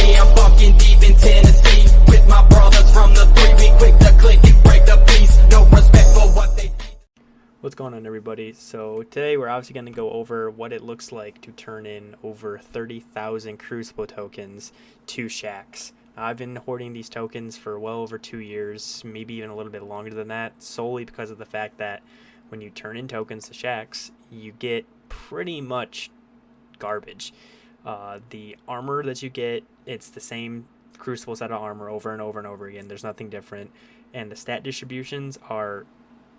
me, I'm fucking deep in Tennessee with my brothers from the 3. We quick to click and break the peace. No respect for what they. What's going on, everybody? So today we're obviously going to go over what it looks like to turn in over 30,000 Crucible tokens to Shaxx. I've been hoarding these tokens for well over 2 years, maybe even a little bit longer than that, solely because of the fact that when you turn in tokens to Shaxx, you get pretty much garbage. The armor that you get, it's the same Crucible set of armor over and over and over again. There's nothing different, and the stat distributions are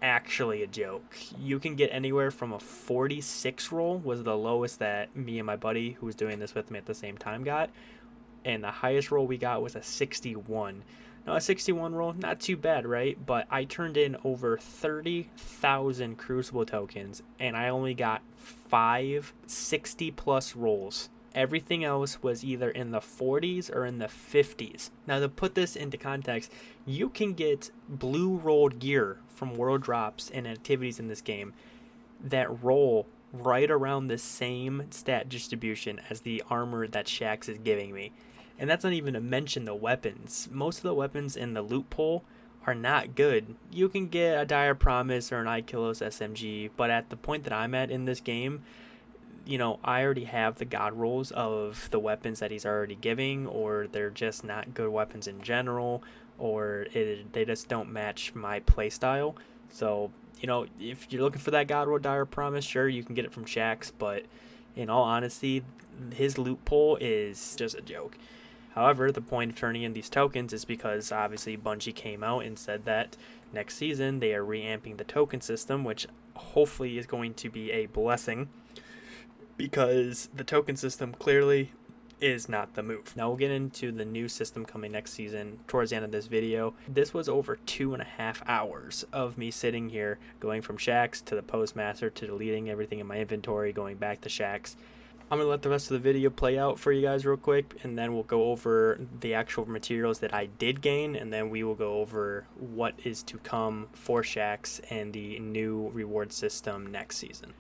actually a joke. You can get anywhere from a 46 roll was the lowest that me and my buddy who was doing this with me at the same time got, and the highest roll we got was a 61. Now a 61 roll, not too bad, right? But I turned in over 30,000 Crucible tokens and I only got 5 60 plus rolls. Everything else was either in the 40s or in the 50s. Now, to put this into context, you can get blue rolled gear from world drops and activities in this game that roll right around the same stat distribution as the armor that Shaxx is giving me. And that's not even to mention the weapons. Most of the weapons in the loot pool are not good. You can get a Dire Promise or an Ikilos SMG, but at the point that I'm at in this game, you know, I already have the god rolls of the weapons that he's already giving, or they're just not good weapons in general, or they just don't match my playstyle. So, you know, if you're looking for that god roll Dire Promise, sure, you can get it from Shaxx, but in all honesty, his loot pool is just a joke. However, the point of turning in these tokens is because obviously Bungie came out and said that next season they are reamping the token system, which hopefully is going to be a blessing, because the token system clearly is not the move. Now we'll get into the new system coming next season towards the end of this video. This was over 2.5 hours of me sitting here going from Shaxx to the Postmaster to deleting everything in my inventory, going back to Shaxx. I'm going to let the rest of the video play out for you guys real quick, and then we'll go over the actual materials that I did gain, and then we will go over what is to come for Shaxx and the new reward system next season.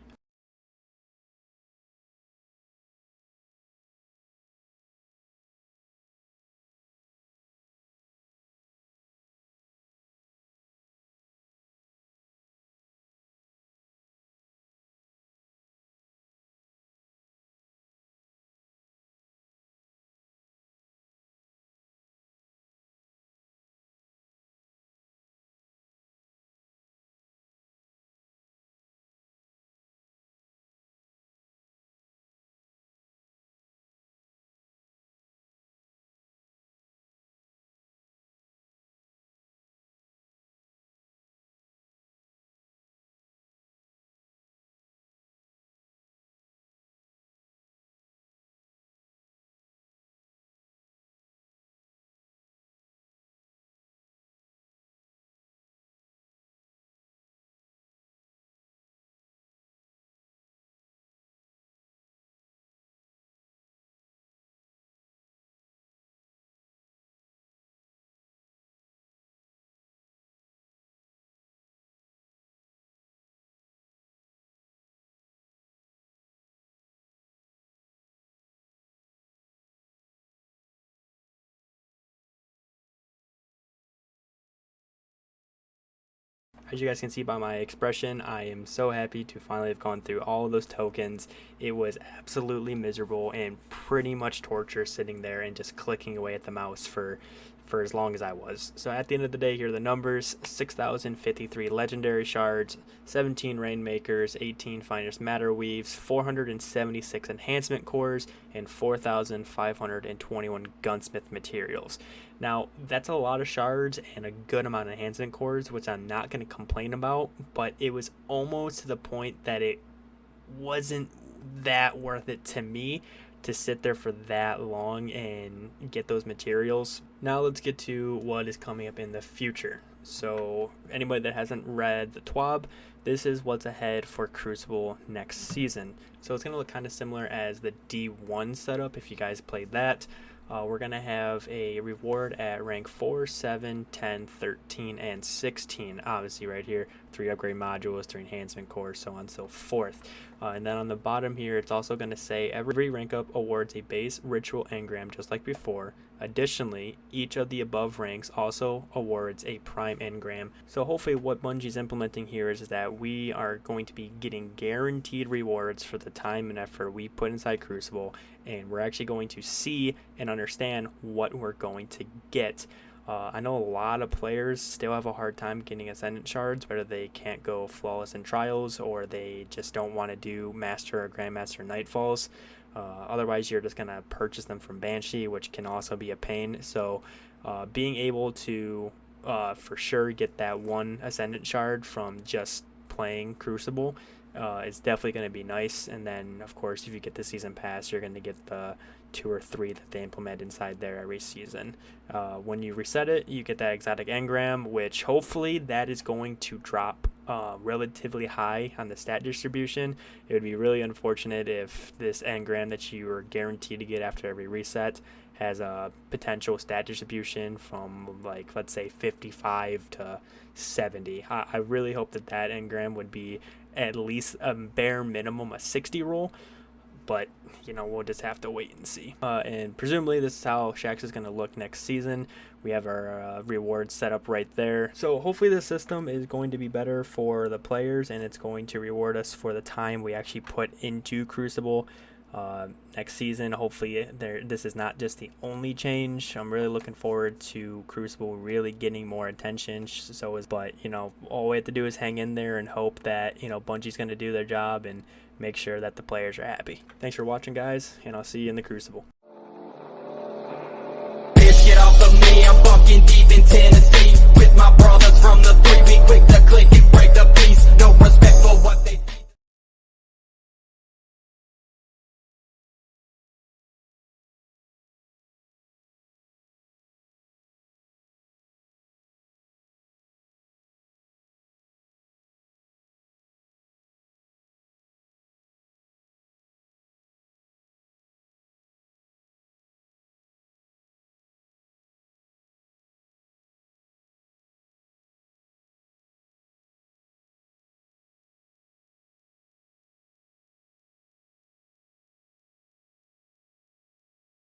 As you guys can see by my expression, I am so happy to finally have gone through all of those tokens. It was absolutely miserable and pretty much torture sitting there and just clicking away at the mouse for as long as I was. So at the end of the day, here are the numbers: 6,053 legendary shards, 17 rainmakers, 18 finest matter weaves, 476 enhancement cores, and 4,521 gunsmith materials. Now, that's a lot of shards and a good amount of enhancement cores, which I'm not going to complain about, but it was almost to the point that it wasn't that worth it to me to sit there for that long and get those materials. Now let's get to what is coming up in the future. So anybody that hasn't read the TWAB, this is what's ahead for Crucible next season. So it's going to look kind of similar as the D1 setup if you guys played that. We're going to have a reward at rank 4, 7, 10, 13, and 16. Obviously right here, 3 upgrade modules, 3 enhancement cores, so on and so forth. And then on the bottom here, it's also going to say every rank up awards a base ritual engram just like before. Additionally, each of the above ranks also awards a prime engram. So hopefully what Bungie's implementing here is that we are going to be getting guaranteed rewards for the time and effort we put inside Crucible, and we're actually going to see and understand what we're going to get. I know a lot of players still have a hard time getting Ascendant Shards, whether they can't go flawless in Trials or they just don't want to do Master or Grandmaster Nightfalls. Otherwise, you're just going to purchase them from Banshee, which can also be a pain. So being able to for sure get that one Ascendant Shard from just playing Crucible is definitely going to be nice. And then, of course, if you get the Season Pass, you're going to get the 2 or 3 that they implement inside there every season. When you reset it, you get that exotic engram, which hopefully that is going to drop relatively high on the stat distribution. It would be really unfortunate if this engram that you are guaranteed to get after every reset has a potential stat distribution from, like, let's say 55 to 70. I really hope that that engram would be at least a bare minimum a 60 roll, but you know, we'll just have to wait and see. And presumably this is how Shaxx is going to look next season. We have our rewards set up right there. So hopefully this system is going to be better for the players, and it's going to reward us for the time we actually put into Crucible. Next season, hopefully this is not just the only change. I'm really looking forward to Crucible really getting more attention. But you know, all we have to do is hang in there and hope that, you know, Bungie's going to do their job and make sure that the players are happy. Thanks for watching, guys, and I'll see you in the Crucible.